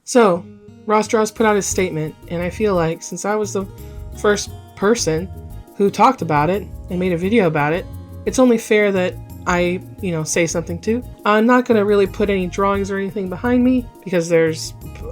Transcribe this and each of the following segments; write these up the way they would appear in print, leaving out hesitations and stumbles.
So, RossDraws put out his statement, and I feel like since I was the first person who talked about it and made a video about it, it's only fair that I, say something too. I'm not going to really put any drawings or anything behind me because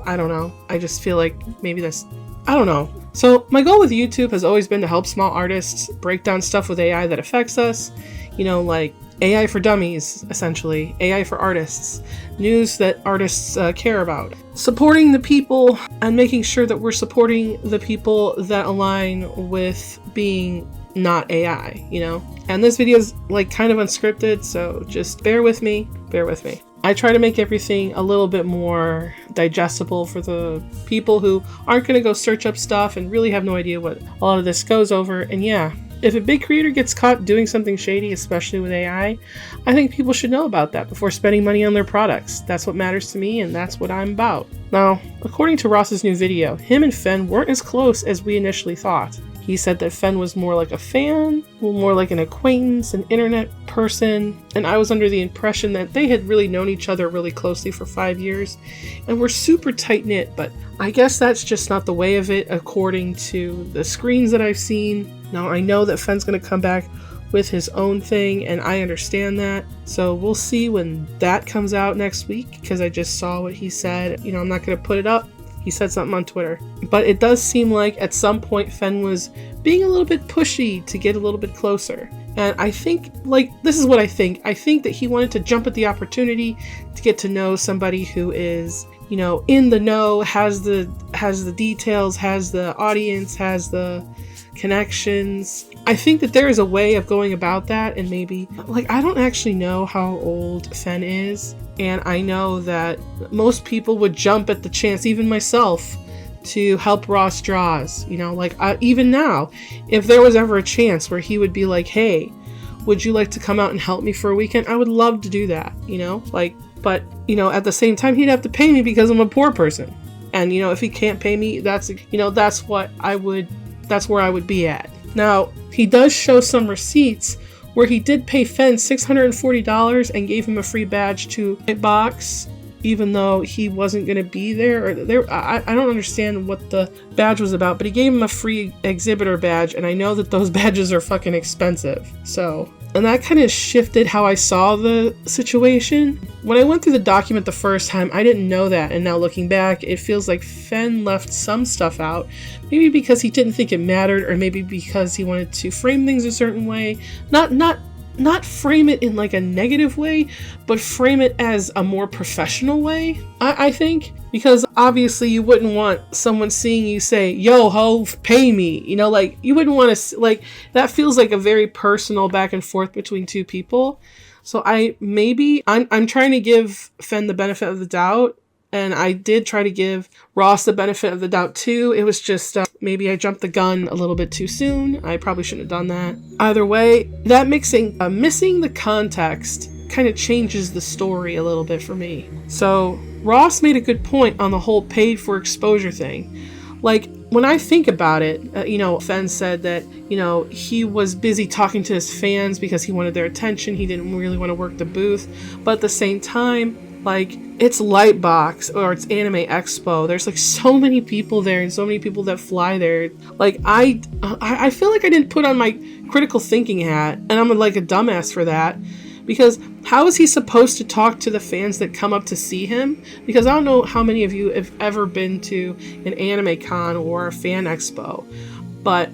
I don't know. I just feel like maybe I don't know. So my goal with YouTube has always been to help small artists break down stuff with AI that affects us, like AI for dummies, essentially, AI for artists, news that artists care about, supporting the people and making sure that we're supporting the people that align with being not AI, And this video is kind of unscripted, so just bear with me. I try to make everything a little bit more digestible for the people who aren't going to go search up stuff and really have no idea what a lot of this goes over. And yeah, if a big creator gets caught doing something shady, especially with AI, I think people should know about that before spending money on their products. That's what matters to me, and that's what I'm about. Now, according to Ross's new video, him and Fen weren't as close as we initially thought. He said that Fen was more like a fan, more like an acquaintance, an internet person, and I was under the impression that they had really known each other really closely for 5 years and were super tight-knit, but I guess that's just not the way of it according to the screens that I've seen. Now, I know that Fen's going to come back with his own thing, and I understand that, so we'll see when that comes out next week, because I just saw what he said. I'm not going to put it up. He said something on Twitter. But it does seem like at some point Fen was being a little bit pushy to get a little bit closer. And I think, this is what I think. I think that he wanted to jump at the opportunity to get to know somebody who is, in the know, has the details, has the audience, has the connections. I think that there is a way of going about that, and maybe, I don't actually know how old Fen is. And I know that most people would jump at the chance, even myself, to help RossDraws. Even now, if there was ever a chance where he would be like, hey, would you like to come out and help me for a weekend? I would love to do that, but, at the same time, he'd have to pay me because I'm a poor person. And, if he can't pay me, that's where I would be at. Now, he does show some receipts where he did pay Fen $640 and gave him a free badge to a box, even though he wasn't going to be there. I don't understand what the badge was about, but he gave him a free exhibitor badge, and I know that those badges are fucking expensive. And that kind of shifted how I saw the situation. When I went through the document the first time, I didn't know that, and now looking back, it feels like Fen left some stuff out. Maybe because he didn't think it mattered, or maybe because he wanted to frame things a certain way. Not frame it in a negative way, but frame it as a more professional way, I think. Because obviously you wouldn't want someone seeing you say, yo, ho, pay me. You wouldn't want to, that feels like a very personal back and forth between two people. So I'm trying to give Fen the benefit of the doubt. And I did try to give Ross the benefit of the doubt too. It was just maybe I jumped the gun a little bit too soon. I probably shouldn't have done that. Either way, that missing the context kind of changes the story a little bit for me. So Ross made a good point on the whole paid for exposure thing. When I think about it, Fen said that, he was busy talking to his fans because he wanted their attention. He didn't really want to work the booth. But at the same time, it's Lightbox or it's Anime Expo. There's so many people there and so many people that fly there. I feel like I didn't put on my critical thinking hat, and I'm a dumbass for that. Because how is he supposed to talk to the fans that come up to see him? Because I don't know how many of you have ever been to an anime con or a fan expo. But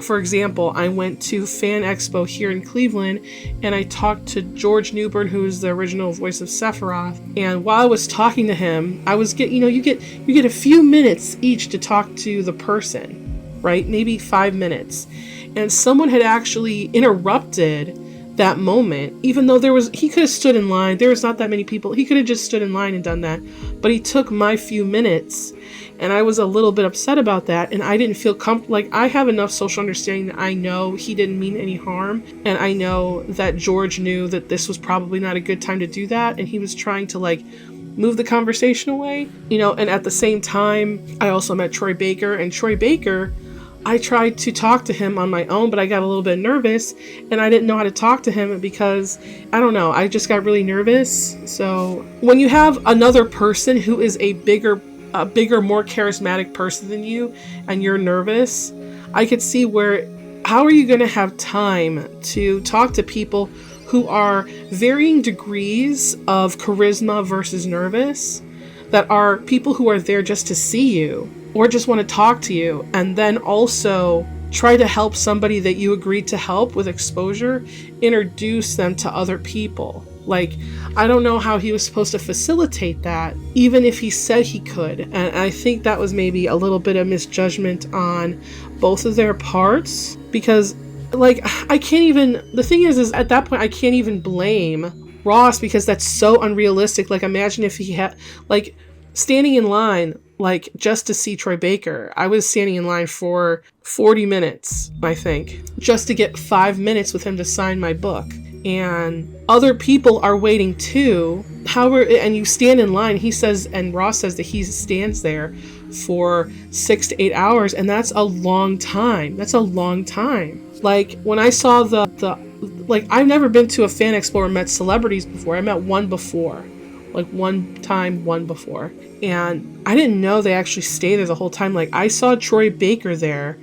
for example, I went to Fan Expo here in Cleveland, and I talked to George Newbern, who is the original voice of Sephiroth. And while I was talking to him, you get a few minutes each to talk to the person, right? Maybe 5 minutes. And someone had actually interrupted that moment, even though he could have stood in line. There was not that many people. He could have just stood in line and done that. But he took my few minutes, and I was a little bit upset about that, and I didn't feel comfortable. I have enough social understanding that I know he didn't mean any harm, and I know that George knew that this was probably not a good time to do that, and he was trying to move the conversation away, and at the same time, I also met Troy Baker, and Troy Baker, I tried to talk to him on my own, but I got a little bit nervous, and I didn't know how to talk to him because, I don't know, I just got really nervous. So when you have another person who is a bigger a bigger, more charismatic person than you and you're nervous, I could see where, how are you going to have time to talk to people who are varying degrees of charisma versus nervous, that are people who are there just to see you or just want to talk to you, and then also try to help somebody that you agreed to help with exposure, introduce them to other people. Like, I don't know how he was supposed to facilitate that, even if he said he could. And I think that was maybe a little bit of misjudgment on both of their parts, because like, I can't even, the thing is at that point, I can't even blame Ross, because that's so unrealistic. Like, imagine if he had, like, standing in line, like, just to see Troy Baker. I was standing in line for 40 minutes, I think, just to get 5 minutes with him to sign my book. And other people are waiting too. And you stand in line, he says, and Ross says that he stands there for 6 to 8 hours, and that's a long time. That's a long time. Like, when I saw like, I've never been to a fan expo or met celebrities before. I met one before. Like, one before. And I didn't know they actually stay there the whole time. Like, I saw Troy Baker there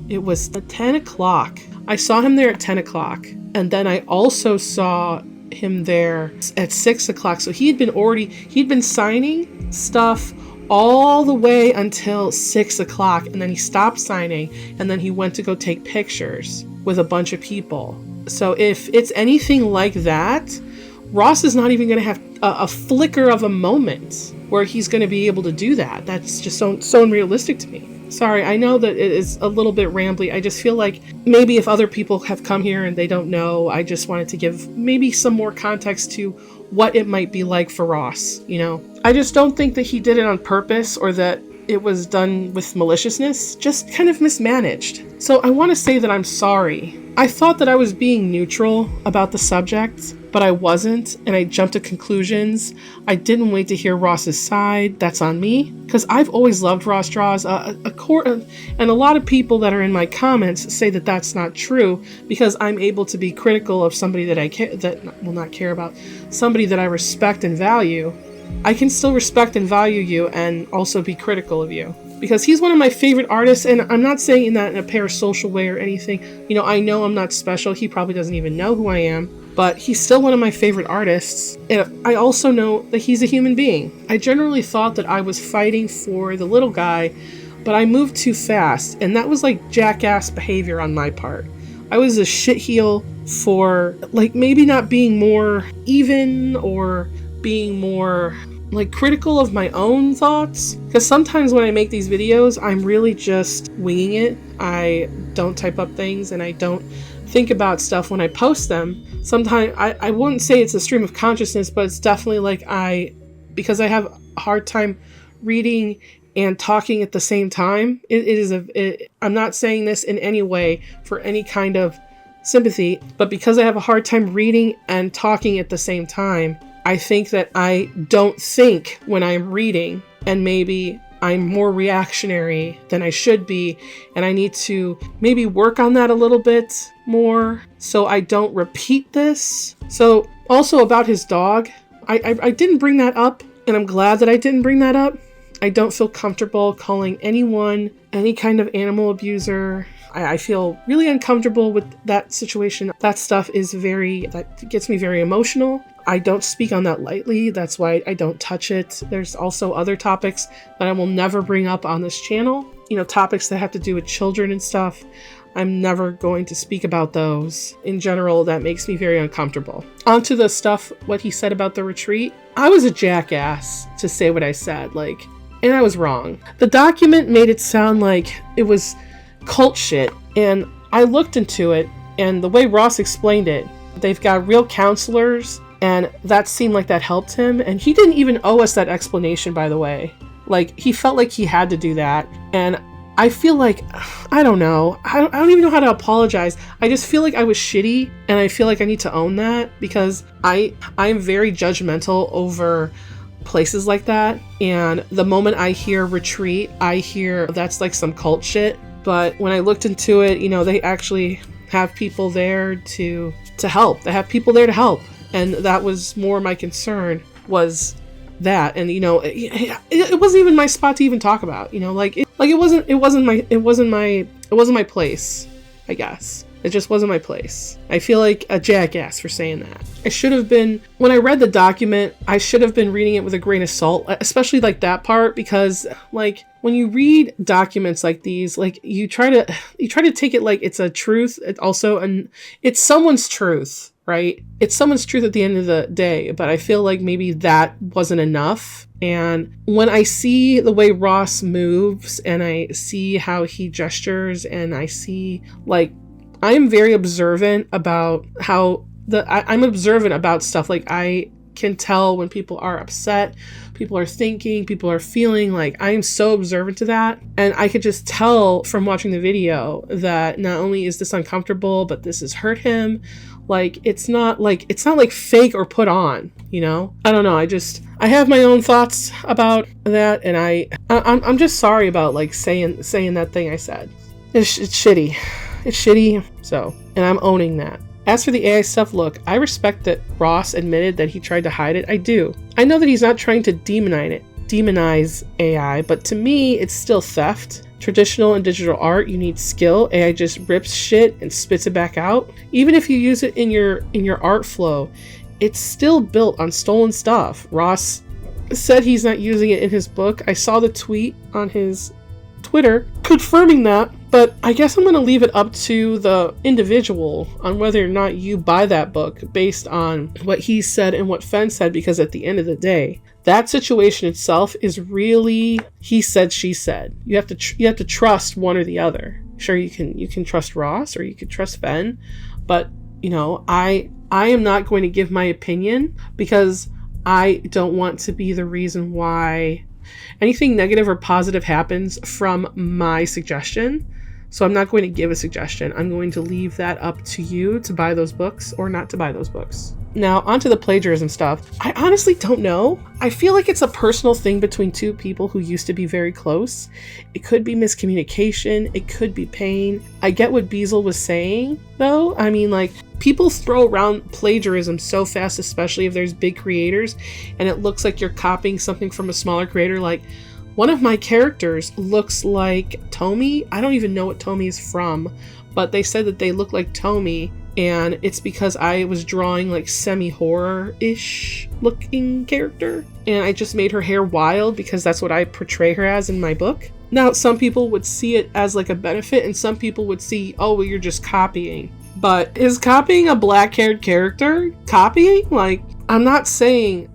it was at 10 o'clock. I saw him there at 10 o'clock. And then I also saw him there at 6 o'clock. So he'd been signing stuff all the way until 6 o'clock. And then he stopped signing. And then he went to go take pictures with a bunch of people. So if it's anything like that, Ross is not even going to have a flicker of a moment where he's going to be able to do that. That's just so unrealistic to me. Sorry, I know that it is a little bit rambly. I just feel like maybe if other people have come here and they don't know, I just wanted to give maybe some more context to what it might be like for Ross, you know? I just don't think that he did it on purpose or that it was done with maliciousness, just kind of mismanaged. So I want to say that I'm sorry. I thought that I was being neutral about the subject, but I wasn't, and I jumped to conclusions. I didn't wait to hear Ross's side. That's on me, because I've always loved RossDraws. And a lot of people that are in my comments say that that's not true, because I'm able to be critical of somebody that somebody that I respect and value. I can still respect and value you and also be critical of you, because he's one of my favorite artists. And I'm not saying that in a parasocial way or anything. You know, I know I'm not special. He probably doesn't even know who I am, but he's still one of my favorite artists. And I also know that he's a human being. I generally thought that I was fighting for the little guy, but I moved too fast. And that was like jackass behavior on my part. I was a shitheel for, like, maybe not being more even or being more, like, critical of my own thoughts. Because sometimes when I make these videos, I'm really just winging it. I don't type up things and I don't think about stuff when I post them. Sometimes I wouldn't say it's a stream of consciousness, but it's definitely like because I have a hard time reading and talking at the same time. I'm not saying this in any way for any kind of sympathy, but because I have a hard time reading and talking at the same time, I think that I don't think when I'm reading, and maybe I'm more reactionary than I should be, and I need to maybe work on that a little bit more so I don't repeat this. So also about his dog, I didn't bring that up, and I'm glad that I didn't bring that up. I don't feel comfortable calling anyone any kind of animal abuser. I feel really uncomfortable with that situation. That stuff that gets me very emotional. I don't speak on that lightly. That's why I don't touch it. There's also other topics that I will never bring up on this channel. You know, topics that have to do with children and stuff. I'm never going to speak about those. In general, that makes me very uncomfortable. Onto the stuff, what he said about the retreat. I was a jackass to say what I said, and I was wrong. The document made it sound like it was cult shit, and I looked into it, and the way Ross explained it, they've got real counselors, and that seemed like that helped him. And he didn't even owe us that explanation, by the way. Like, he felt like he had to do that, and I feel like, I don't know, I don't even know how to apologize. I just feel like I was shitty, and I feel like I need to own that, because I'm very judgmental over places like that. And the moment I hear retreat, I hear that's like some cult shit. But when I looked into it, they actually have people there to help. They have people there to help. And that was more my concern, was that. And it wasn't even my spot to even talk about, it wasn't my place, I guess. It just wasn't my place. I feel like a jackass for saying that. When I read the document, I should have been reading it with a grain of salt, especially like that part, because like when you read documents like these, like you try to take it like it's a truth. It's someone's truth, right? It's someone's truth at the end of the day, but I feel like maybe that wasn't enough. And when I see the way Ross moves and I see how he gestures and I see like, I'm very observant about I'm observant about stuff. Like I can tell when people are upset, people are thinking, people are feeling. Like I am so observant to that. And I could just tell from watching the video that not only is this uncomfortable, but this has hurt him. Like it's not like fake or put on, I don't know. I have my own thoughts about that. And I'm just sorry about like saying that thing I said. It's shitty. It's shitty, and I'm owning that. As for the AI stuff, look, I respect that Ross admitted that he tried to hide it. I do. I know that he's not trying to demonize AI, but to me, it's still theft. Traditional and digital art, you need skill. AI just rips shit and spits it back out. Even if you use it in your art flow, it's still built on stolen stuff. Ross said he's not using it in his book. I saw the tweet on his Twitter confirming that, but I guess I'm going to leave it up to the individual on whether or not you buy that book based on what he said and what Fen said, because at the end of the day, that situation itself is really he said, she said. You have to trust one or the other. Sure, you can trust Ross or you can trust Fen, but I am not going to give my opinion because I don't want to be the reason why anything negative or positive happens from my suggestion. So I'm not going to give a suggestion. I'm going to leave that up to you to buy those books or not to buy those books. Now, onto the plagiarism stuff. I honestly don't know. I feel like it's a personal thing between two people who used to be very close. It could be miscommunication. It could be pain. I get what Beazle was saying, though. I mean, like, people throw around plagiarism so fast, especially if there's big creators, and it looks like you're copying something from a smaller creator. Like, one of my characters looks like Tomy. I don't even know what Tomy is from, but they said that they look like Tomy, and it's because I was drawing like semi-horror-ish looking character, and I just made her hair wild because that's what I portray her as in my book. Now, some people would see it as like a benefit, and some people would see, oh, well, you're just copying. But is copying a black-haired character copying? Like, I'm not saying...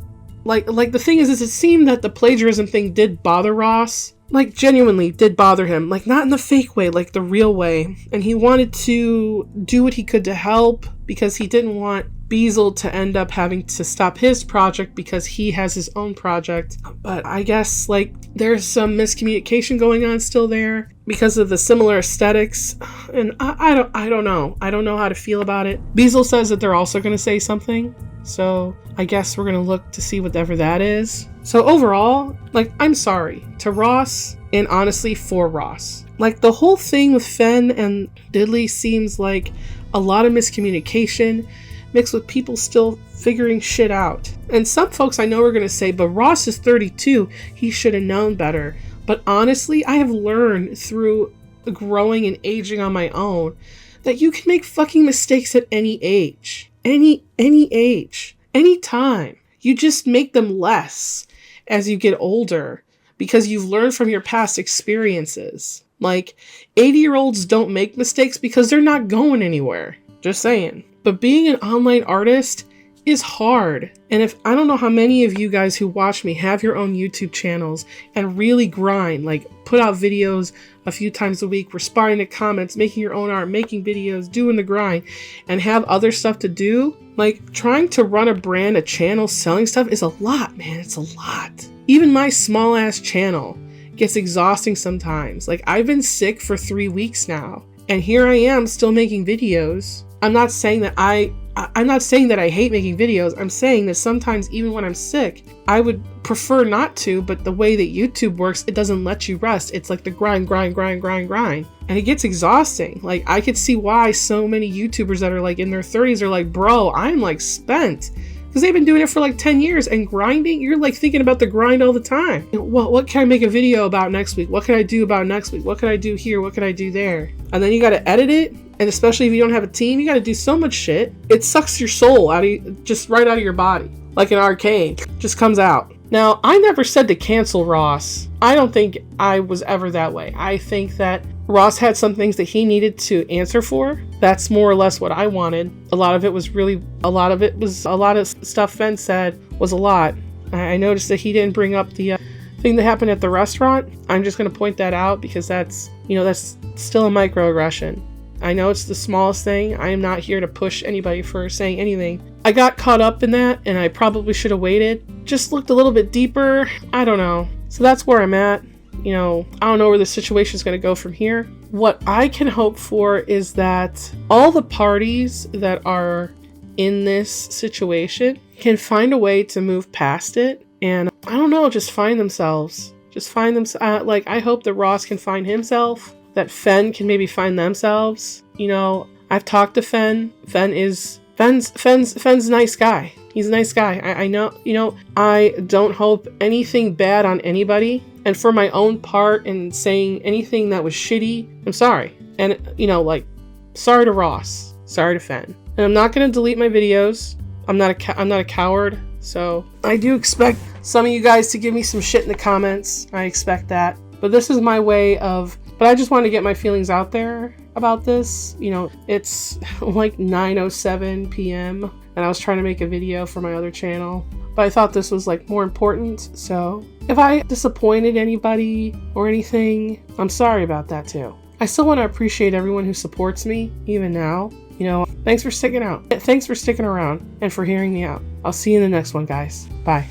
Like the thing is it seemed that the plagiarism thing did bother Ross. Like, genuinely did bother him. Like, not in the fake way, like the real way. And he wanted to do what he could to help because he didn't want Beazle to end up having to stop his project because he has his own project. But I guess, like, there's some miscommunication going on still there because of the similar aesthetics. And I don't know. I don't know how to feel about it. Beazle says that they're also going to say something. So I guess we're going to look to see whatever that is. So overall, like, I'm sorry to Ross, and honestly for Ross. Like, the whole thing with Fen and Diddley seems like a lot of miscommunication mixed with people still figuring shit out. And some folks I know are going to say, but Ross is 32, he should have known better. But honestly, I have learned through growing and aging on my own that you can make fucking mistakes at any age. Any age, any time. You just make them less as you get older because you've learned from your past experiences. Like, 80-year-olds don't make mistakes because they're not going anywhere. Just saying. But being an online artist is hard. And I don't know how many of you guys who watch me have your own YouTube channels and really grind, like put out videos a few times a week, responding to comments, making your own art, making videos, doing the grind, and have other stuff to do. Like, trying to run a brand, a channel, selling stuff is a lot, man. It's a lot. Even my small ass channel gets exhausting sometimes. Like, I've been sick for 3 weeks now, and here I am still making videos. I'm not saying that I hate making videos. I'm saying that sometimes, even when I'm sick, I would prefer not to, but the way that YouTube works, it doesn't let you rest. It's like the grind. And it gets exhausting. Like, I could see why so many YouTubers that are like in their 30s are like, bro, I'm like spent. because they've been doing it for like 10 years and grinding. You're like thinking about the grind all the time. What can I make a video about next week? What can I do about next week? What can I do here? What can I do there? And then you got to edit it. And especially if you don't have a team, you got to do so much shit. It sucks your soul out of you, just right out of your body. Like an arcade, just comes out. Now, I never said to cancel Ross. I don't think I was ever that way. I think that Ross had some things that he needed to answer for. That's more or less what I wanted. A lot of stuff Fen said was a lot. I noticed that he didn't bring up the thing that happened at the restaurant. I'm just going to point that out because that's still a microaggression. I know it's the smallest thing. I am not here to push anybody for saying anything. I got caught up in that and I probably should have waited. Just looked a little bit deeper. I don't know. So that's where I'm at. I don't know where the situation is going to go from here. What I can hope for is that all the parties that are in this situation can find a way to move past it. And I don't know, just find themselves. I hope that Ross can find himself. That Fen can maybe find themselves. I've talked to Fen. Fen's a nice guy. He's a nice guy. I know, I don't hope anything bad on anybody. And for my own part in saying anything that was shitty, I'm sorry. And, sorry to Ross. Sorry to Fen. And I'm not going to delete my videos. I'm not a coward. So I do expect some of you guys to give me some shit in the comments. I expect that. But this is my way of... But I just wanted to get my feelings out there about this. It's like 9:07 p.m. and I was trying to make a video for my other channel. But I thought this was like more important. So if I disappointed anybody or anything, I'm sorry about that too. I still want to appreciate everyone who supports me, even now. Thanks for sticking out. Thanks for sticking around and for hearing me out. I'll see you in the next one, guys. Bye.